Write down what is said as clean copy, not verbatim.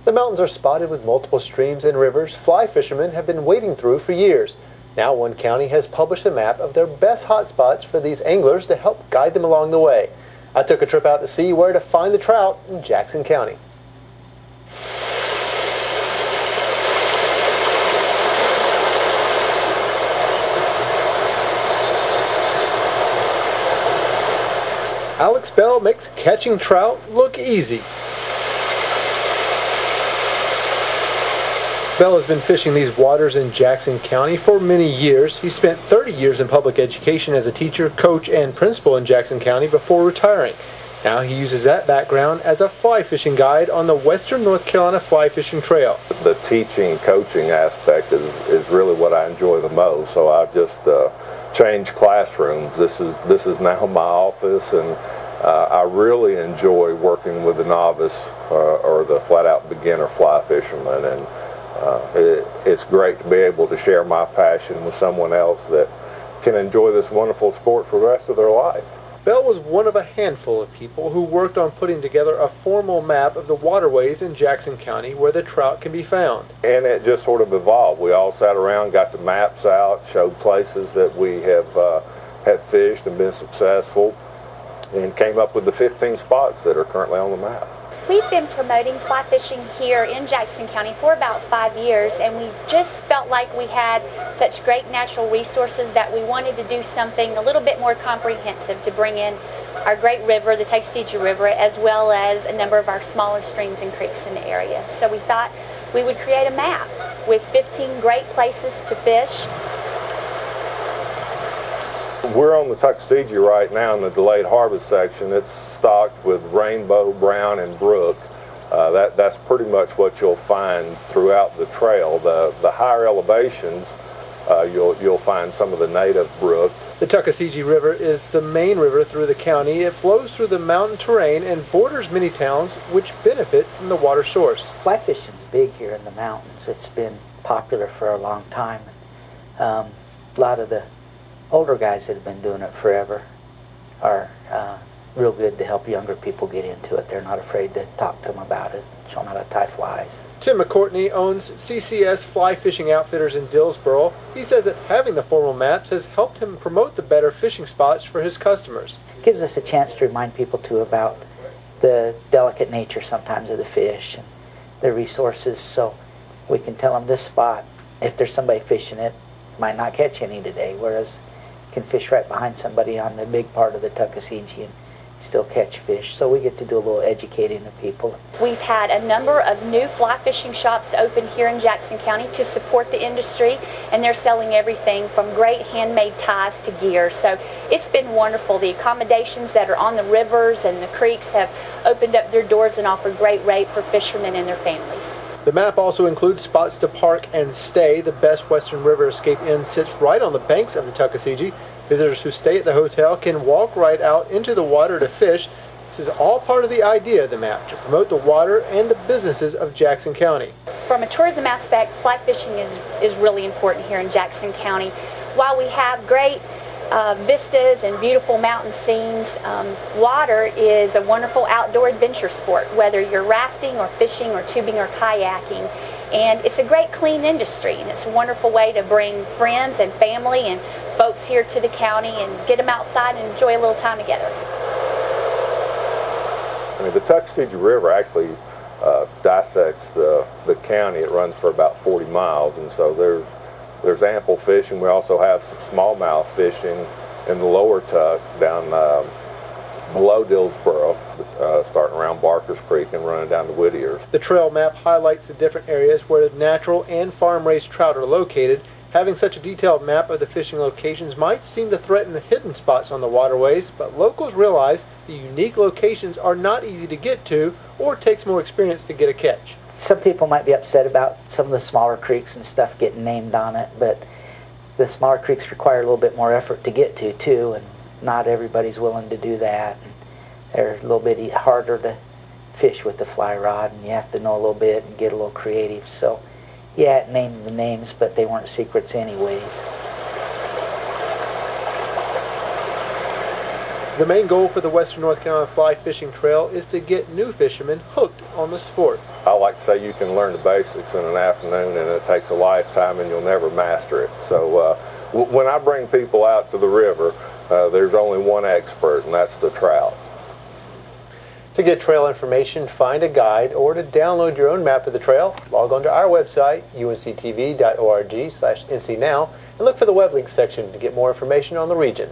The mountains are spotted with multiple streams and rivers fly fishermen have been wading through for years. Now one county has published a map of their best hotspots for these anglers to help guide them along the way. I took a trip out to see where to find the trout in Jackson County. Alex Bell makes catching trout look easy. Bell has been fishing these waters in Jackson County for many years. He spent 30 years in public education as a teacher, coach, and principal in Jackson County before retiring. Now he uses that background as a fly fishing guide on the Western North Carolina Fly Fishing Trail. The teaching, coaching aspect is really what I enjoy the most. So I've just changed classrooms. This is now my office, and I really enjoy working with the novice or the flat-out beginner fly fisherman. And it's great to be able to share my passion with someone else that can enjoy this wonderful sport for the rest of their life. Bell was one of a handful of people who worked on putting together a formal map of the waterways in Jackson County where the trout can be found. And it just sort of evolved. We all sat around, got the maps out, showed places that we have fished and been successful, and came up with the 15 spots that are currently on the map. We've been promoting fly fishing here in Jackson County for about 5 years, and we just felt like we had such great natural resources that we wanted to do something a little bit more comprehensive to bring in our great river, the Tuckasegee River, as well as a number of our smaller streams and creeks in the area. So we thought we would create a map with 15 great places to fish. We're on the Tuckasegee right now in the delayed harvest section. It's stocked with rainbow, brown, and brook. That's pretty much what you'll find throughout the trail. The higher elevations, you'll find some of the native brook. The Tuckasegee River is the main river through the county. It flows through the mountain terrain and borders many towns which benefit from the water source. Fly fishing is big here in the mountains. It's been popular for a long time. A lot of the older guys that have been doing it forever are real good to help younger people get into it. They're not afraid to talk to them about it, show them how to tie flies. Tim McCourtney owns CCS Fly Fishing Outfitters in Dillsboro. He says that having the formal maps has helped him promote the better fishing spots for his customers. It gives us a chance to remind people too about the delicate nature sometimes of the fish and their resources, so we can tell them this spot, if there's somebody fishing it, might not catch any today, whereas can fish right behind somebody on the big part of the Tuckasegee and still catch fish. So we get to do a little educating of people. We've had a number of new fly fishing shops open here in Jackson County to support the industry, and they're selling everything from great handmade ties to gear. So it's been wonderful. The accommodations that are on the rivers and the creeks have opened up their doors and offered great rate for fishermen and their families. The map also includes spots to park and stay. The Best Western River Escape Inn sits right on the banks of the Tuckasegee. Visitors who stay at the hotel can walk right out into the water to fish. This is all part of the idea of the map, to promote the water and the businesses of Jackson County. From a tourism aspect, fly fishing is really important here in Jackson County. While we have great vistas and beautiful mountain scenes, water is a wonderful outdoor adventure sport, whether you're rafting or fishing or tubing or kayaking. And it's a great clean industry, and it's a wonderful way to bring friends and family and folks here to the county and get them outside and enjoy a little time together. I mean, the Tuckasegee River actually dissects the county. It runs for about 40 miles, and so there's ample fishing. We also have some smallmouth fishing in the lower Tuck down below Dillsboro, starting around Barker's Creek and running down to Whittier's. The trail map highlights the different areas where the natural and farm-raised trout are located. Having such a detailed map of the fishing locations might seem to threaten the hidden spots on the waterways, but locals realize the unique locations are not easy to get to or takes more experience to get a catch. Some people might be upset about some of the smaller creeks and stuff getting named on it, but the smaller creeks require a little bit more effort to get to too, and not everybody's willing to do that. And they're a little bit harder to fish with the fly rod, and you have to know a little bit and get a little creative. So yeah, it named the names, but they weren't secrets anyways. The main goal for the Western North Carolina Fly Fishing Trail is to get new fishermen hooked on the sport. I like to say you can learn the basics in an afternoon, and it takes a lifetime, and you'll never master it. So when I bring people out to the river, there's only one expert, and that's the trout. To get trail information, find a guide, or to download your own map of the trail, log on to our website, unctv.org/ncnow, and look for the web links section to get more information on the region.